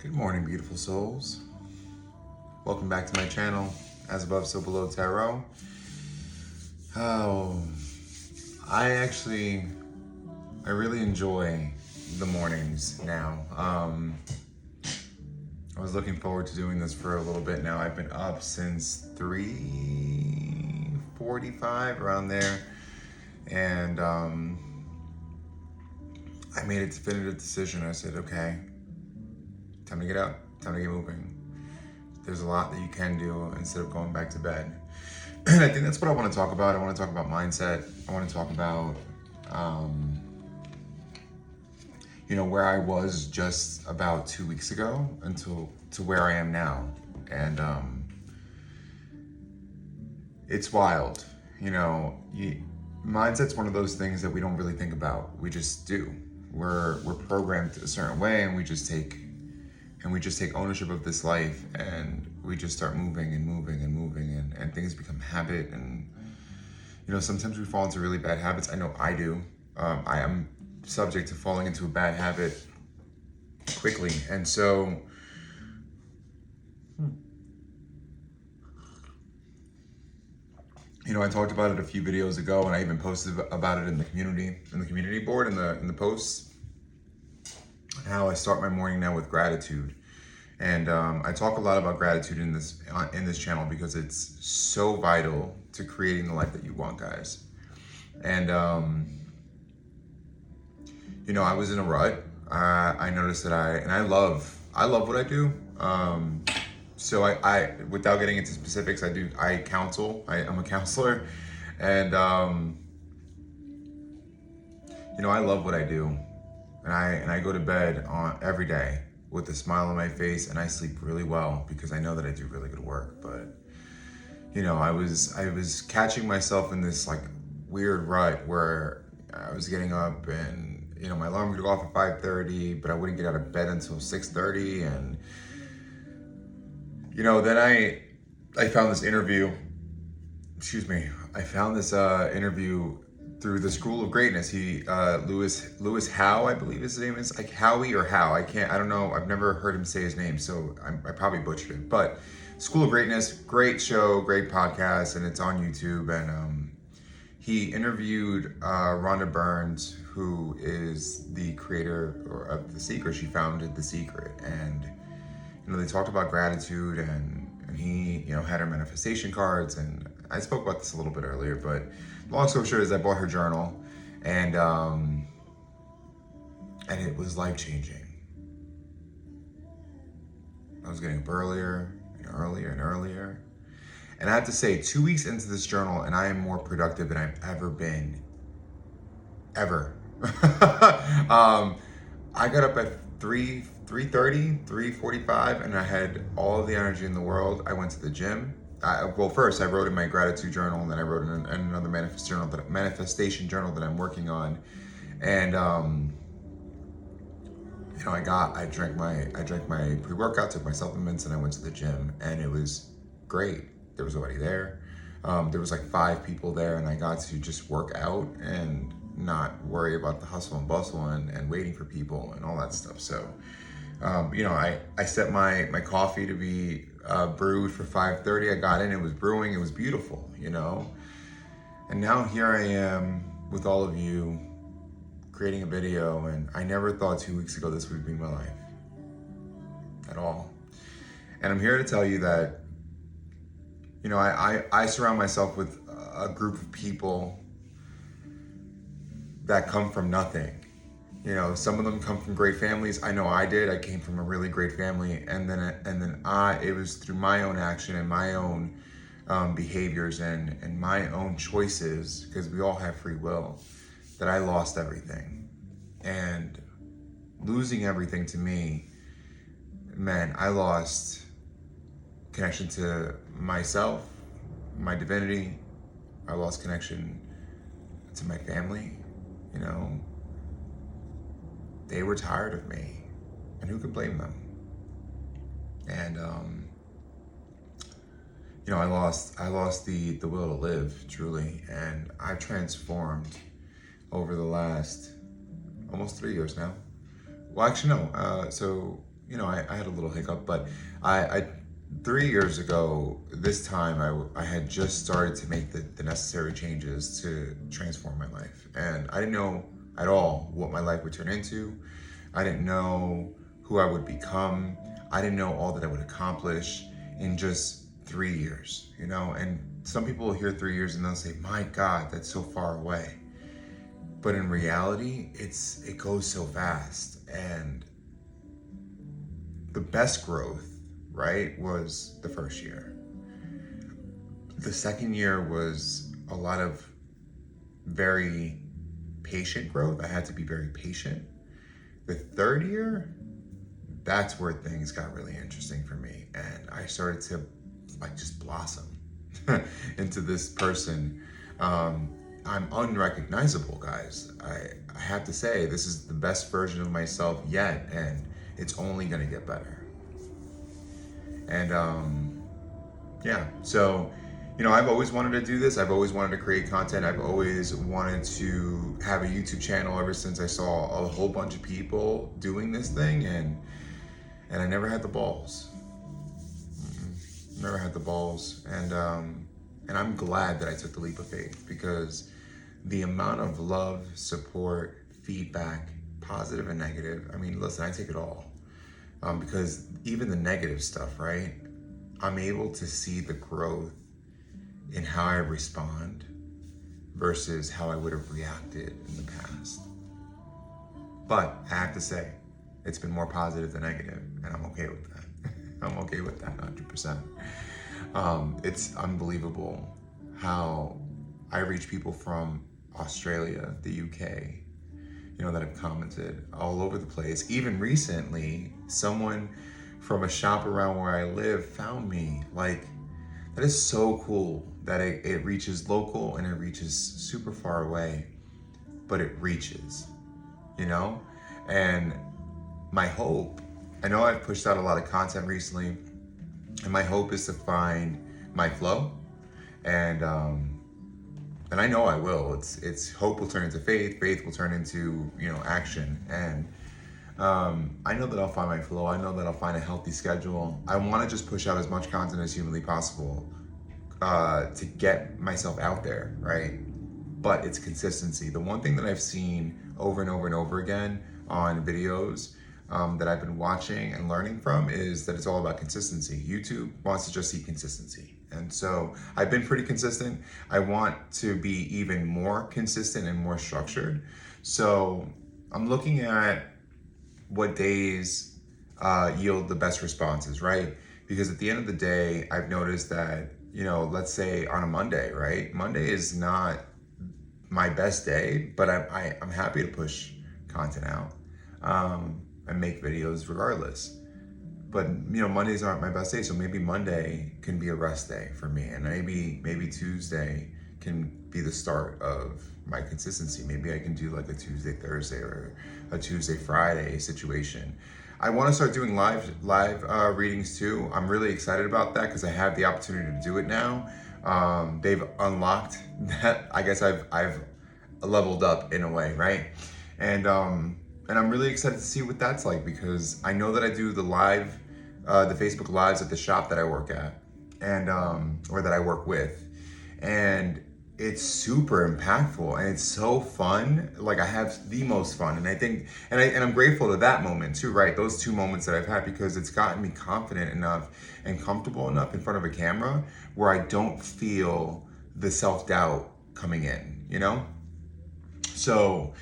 Good morning, beautiful souls. Welcome back to my channel, As Above, So Below Tarot. Oh, I really enjoy the mornings now. I was looking forward to doing this for a little bit now. I've been up since 3:45, around there. And I made a definitive decision. I said, okay, time to get up, time to get moving. There's a lot that you can do instead of going back to bed. And I think that's what I want to talk about. I want to talk about mindset. I want to talk about, where I was just about 2 weeks ago to where I am now. And it's wild. Mindset's one of those things that we don't really think about. We just do. We're programmed a certain way, and we just take ownership of this life, and we just start moving and things become habit. And sometimes we fall into really bad habits. I know I do. I am subject to falling into a bad habit quickly, and so I talked about it a few videos ago, and I even posted about it in the community board, in the posts, how I start my morning now with gratitude. And I talk a lot about gratitude in this channel because it's so vital to creating the life that you want, guys. And I was in a rut. I noticed that I love what I do. So I without getting into specifics, I counsel. I'm a counselor, and I love what I do, and I go to bed every day with a smile on my face, and I sleep really well because I know that I do really good work. But I was catching myself in this like weird rut where I was getting up, and my alarm would go off at 5:30, but I wouldn't get out of bed until 6:30, and then I found this interview. I found this interview through the School of Greatness. Lewis Howe, I believe his name is, like Howie or Howe. I don't know. I've never heard him say his name, so I probably butchered it. But School of Greatness, great show, great podcast, and it's on YouTube. And he interviewed Rhonda Burns, who is the creator of The Secret. She founded The Secret, and they talked about gratitude, and he had her manifestation cards, and I spoke about this a little bit earlier, but long story short is I bought her journal, and it was life-changing. I was getting up earlier and earlier and earlier, and I have to say, 2 weeks into this journal, and I am more productive than I've ever been, ever. I got up at 3:30, 3:45, and I had all of the energy in the world. I went to the gym. First I wrote in my gratitude journal, and then I wrote in another manifestation journal that I'm working on. And I drank my pre-workout, took my supplements, and I went to the gym, and it was great. There was nobody there. There was like 5 people there, and I got to just work out and not worry about the hustle and bustle and waiting for people and all that stuff. So I set my coffee to be brewed for 5:30. I got in, it was brewing, it was beautiful, and now here I am with all of you creating a video, and I never thought 2 weeks ago this would be my life at all. And I'm here to tell you that I surround myself with a group of people that come from nothing. Some of them come from great families. I know I did. I came from a really great family, and then it was through my own action and my own behaviors and my own choices, because we all have free will, that I lost everything. And losing everything to me meant I lost connection to myself, my divinity. I lost connection to my family. They were tired of me, and who could blame them? And I lost the will to live, truly. And I've transformed over the last almost 3 years now. Well, actually, no. So I had a little hiccup, but I 3 years ago, this time I had just started to make the necessary changes to transform my life. And I didn't know at all what my life would turn into. I didn't know who I would become. I didn't know all that I would accomplish in just 3 years, and some people will hear 3 years and they'll say, my God, that's so far away. But in reality, it goes so fast. And the best growth, right, was the first year. The second year was a lot of very patient growth. I had to be very patient. The third year, that's where things got really interesting for me. And I started to just blossom into this person. I'm unrecognizable, guys. I have to say, this is the best version of myself yet, and it's only gonna get better. And yeah, so, I've always wanted to do this. I've always wanted to create content. I've always wanted to have a YouTube channel ever since I saw a whole bunch of people doing this thing, and I never had the balls. Never had the balls. And I'm glad that I took the leap of faith, because the amount of love, support, feedback, positive and negative, listen, I take it all. Because even the negative stuff, right? I'm able to see the growth in how I respond versus how I would have reacted in the past. But I have to say, it's been more positive than negative, and I'm okay with that. I'm okay with that 100%. It's unbelievable how I reach people from Australia, the UK, that have commented all over the place. Even recently, someone from a shop around where I live found me. That is so cool that it reaches local and it reaches super far away, but it reaches, And my hope, I know I've pushed out a lot of content recently, and my hope is to find my flow, and I know I will. It's hope will turn into faith will turn into action, and I know that I'll find my flow. I know that I'll find a healthy schedule. I want to just push out as much content as humanly possible to get myself out there, right? But it's consistency. The one thing that I've seen over and over and over again on videos that I've been watching and learning from is that it's all about consistency. YouTube wants to just see consistency. And so I've been pretty consistent. I want to be even more consistent and more structured. So I'm looking at what days yield the best responses, right? Because at the end of the day, I've noticed that, let's say on a Monday, right? Monday is not my best day, but I'm happy to push content out and make videos regardless. But Mondays aren't my best day, so maybe Monday can be a rest day for me, and maybe Tuesday can be the start of my consistency. Maybe I can do like a Tuesday Thursday or a Tuesday Friday situation. I want to start doing live readings too. I'm really excited about that because I have the opportunity to do it now. They've unlocked that. I guess I've leveled up in a way, right? And I'm really excited to see what that's like, because I know that I do the Facebook Lives at the shop that I work at, and or that I work with, and it's super impactful and it's so fun. I have the most fun, and I think, and I'm grateful to that moment too, right? Those 2 moments that I've had, because it's gotten me confident enough and comfortable enough in front of a camera where I don't feel the self-doubt coming in, So,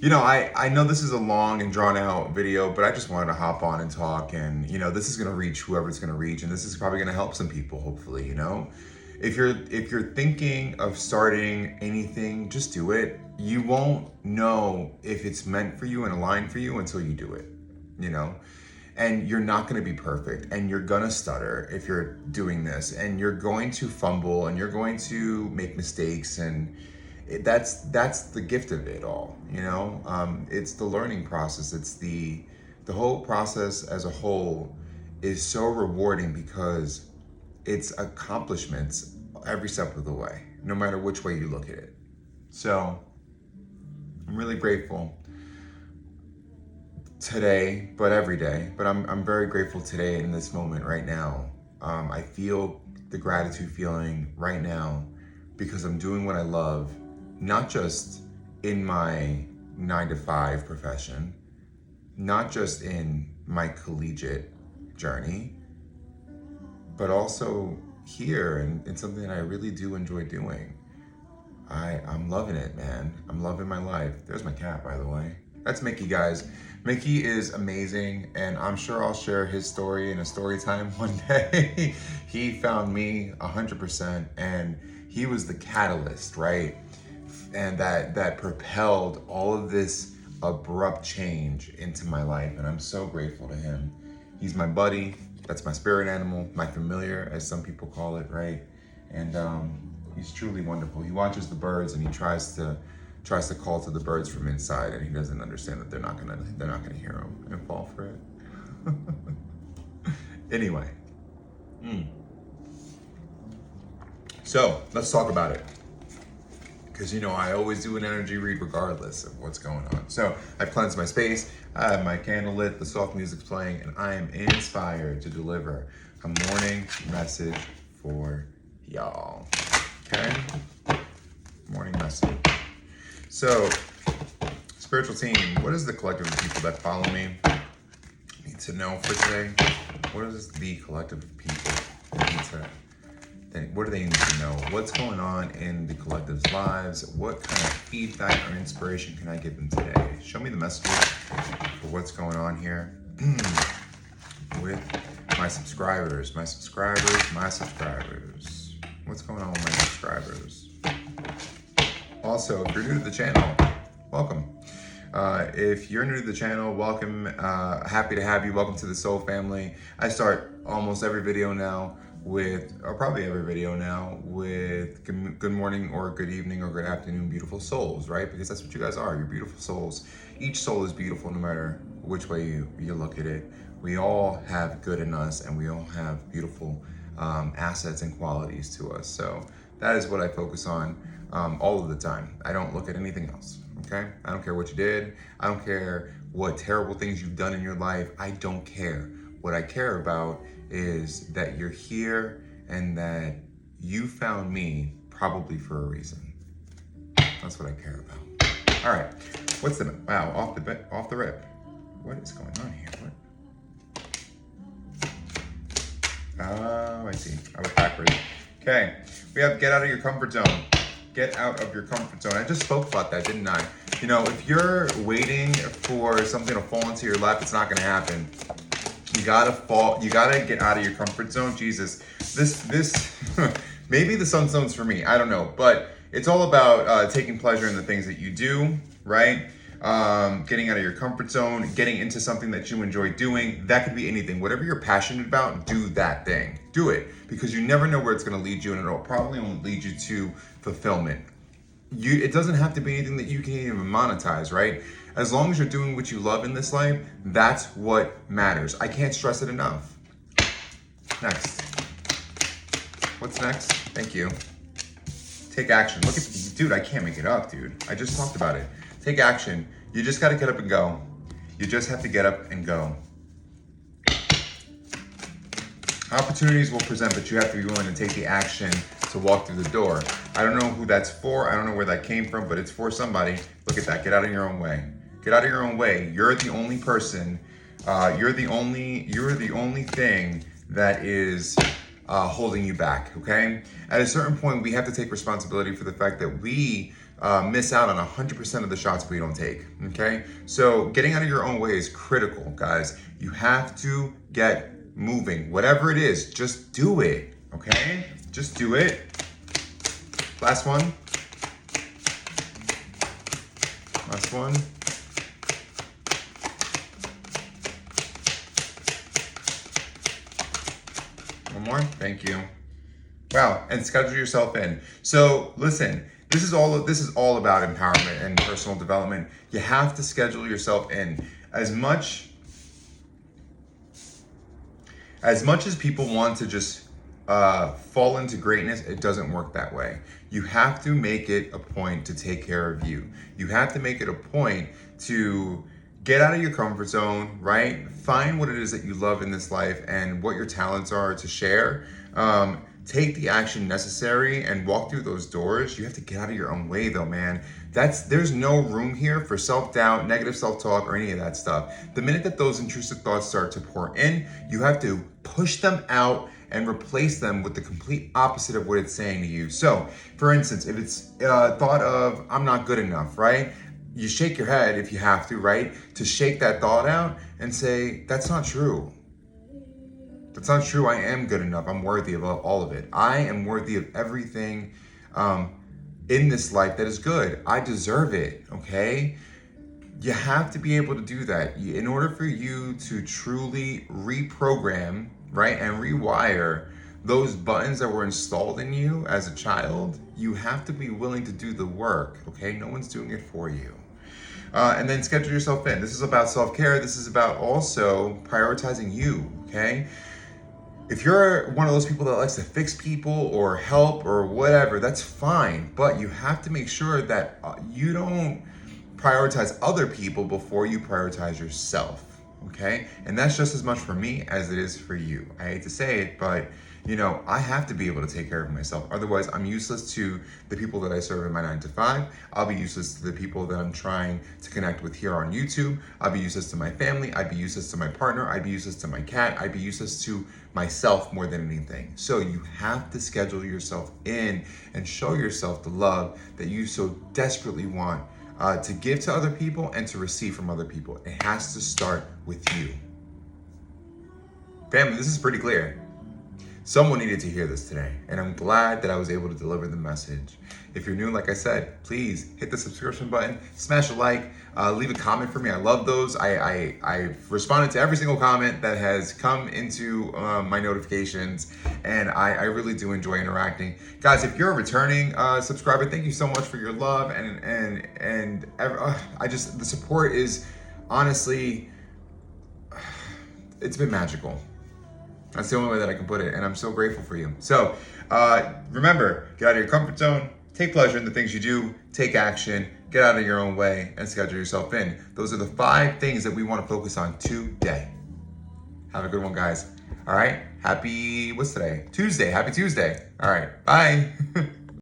I know this is a long and drawn out video, but I just wanted to hop on and talk, and, this is going to reach whoever it's going to reach, and this is probably going to help some people, hopefully, If you're thinking of starting anything, just do it. You won't know if it's meant for you and aligned for you until you do it, And you're not going to be perfect, and you're going to stutter if you're doing this, and you're going to fumble, and you're going to make mistakes, and that's the gift of it all, It's the learning process. It's the whole process as a whole is so rewarding, because it's accomplishments every step of the way, no matter which way you look at it. So I'm really grateful today, but every day. But I'm very grateful today in this moment right now. I feel the gratitude feeling right now because I'm doing what I love, not just in my 9 to 5 profession, not just in my collegiate journey, but also here and something that I really do enjoy doing. I'm loving it, man. I'm loving my life. There's my cat, by the way. That's Mickey, guys. Mickey is amazing, and I'm sure I'll share his story in a story time one day. He found me 100%, and he was the catalyst, right? And that propelled all of this abrupt change into my life, and I'm so grateful to him. He's my buddy. That's my spirit animal, my familiar, as some people call it, right? And he's truly wonderful. He watches the birds and he tries to call to the birds from inside, and he doesn't understand that they're not gonna hear him and fall for it. Anyway, so let's talk about it, because I always do an energy read regardless of what's going on. So I cleansed my space, I have my candle lit, the soft music's playing, and I am inspired to deliver a morning message for y'all. Okay? Morning message. So, spiritual team, what is the collective of people that follow me need to know for today? What is the collective of people what do they need to know? What's going on in the collective's lives? What kind of feedback or inspiration can I give them today? Show me the messages for what's going on here with my subscribers. What's going on with my subscribers? Also, if you're new to the channel, welcome. If you're new to the channel, welcome. Happy to have you. Welcome to the Soul family. I start almost every video now probably every video now with good morning or good evening or good afternoon, beautiful souls, right? Because that's what you guys are. You're beautiful souls. Each soul is beautiful no matter which way you look at it. We all have good in us, and we all have beautiful assets and qualities to us. So that is what I focus on all of the time. I don't look at anything else, okay? I don't care what you did. I don't care what terrible things you've done in your life. I don't care. What I care about is that you're here and that you found me probably for a reason. That's what I care about. All right, wow, off the rip. What is going on here? Oh, I see. I was backwards. Okay, we have get out of your comfort zone. Get out of your comfort zone. I just spoke about that, didn't I? If you're waiting for something to fall into your lap, it's not gonna happen. You gotta get out of your comfort zone. Jesus, this maybe the sun zone's for me, I don't know, but it's all about taking pleasure in the things that you do, right? Getting out of your comfort zone, getting into something that you enjoy doing. That could be anything. Whatever you're passionate about, do that thing. Do it, because you never know where it's gonna lead you, and it'll probably only lead you to fulfillment. It doesn't have to be anything that you can even monetize, right? As long as you're doing what you love in this life, that's what matters. I can't stress it enough. Next. What's next? Thank you. Take action. Look at, dude, I can't make it up, dude. I just talked about it. Take action. You just gotta get up and go. You just have to get up and go. Opportunities will present, but you have to be willing to take the action to walk through the door. I don't know who that's for. I don't know where that came from, but it's for somebody. Look at that. Get out of your own way. Get out of your own way. You're the only person. You're the only thing that is holding you back. Okay. At a certain point, we have to take responsibility for the fact that we miss out on 100% of the shots we don't take. Okay. So getting out of your own way is critical, guys. You have to get moving. Whatever it is, just do it. Okay. Just do it. Last one. Last one. One more. Thank you. Wow. And schedule yourself in. So listen, this is all about empowerment and personal development. You have to schedule yourself in. As much as people want to just fall into greatness, it doesn't work that way. You have to make it a point to take care of you. You have to make it a point to get out of your comfort zone, right? Find what it is that you love in this life and what your talents are to share. Take the action necessary and walk through those doors. You have to get out of your own way though, man. There's no room here for self-doubt, negative self-talk, or any of that stuff. The minute that those intrusive thoughts start to pour in, you have to push them out and replace them with the complete opposite of what it's saying to you. So, for instance, if it's thought of, I'm not good enough, right? You shake your head if you have to, right? To shake that thought out and say, that's not true. That's not true. I am good enough. I'm worthy of all of it. I am worthy of everything in this life that is good. I deserve it, okay? You have to be able to do that. In order for you to truly reprogram, right, and rewire those buttons that were installed in you as a child, you have to be willing to do the work, okay? No one's doing it for you. And then schedule yourself in. This is about self-care. This is about also prioritizing you, okay? If you're one of those people that likes to fix people or help or whatever, that's fine. But you have to make sure that you don't prioritize other people before you prioritize yourself, okay? And that's just as much for me as it is for you. I hate to say it, but you know, I have to be able to take care of myself. Otherwise, I'm useless to the people that I serve in my 9 to 5. I'll be useless to the people that I'm trying to connect with here on YouTube. I'll be useless to my family. I'd be useless to my partner. I'd be useless to my cat. I'd be useless to myself more than anything. So you have to schedule yourself in and show yourself the love that you so desperately want to give to other people and to receive from other people. It has to start with you. Family, this is pretty clear. Someone needed to hear this today, and I'm glad that I was able to deliver the message. If you're new, like I said, please hit the subscription button, smash a like, leave a comment for me. I love those. I've responded to every single comment that has come into my notifications, and I really do enjoy interacting. Guys, if you're a returning subscriber, thank you so much for your love, and the support is honestly, it's been magical. That's the only way that I can put it, and I'm so grateful for you. So remember, get out of your comfort zone, take pleasure in the things you do, take action, get out of your own way, and schedule yourself in. Those are the 5 things that we want to focus on today. Have a good one, guys. All right, what's today? Tuesday, happy Tuesday. All right, bye.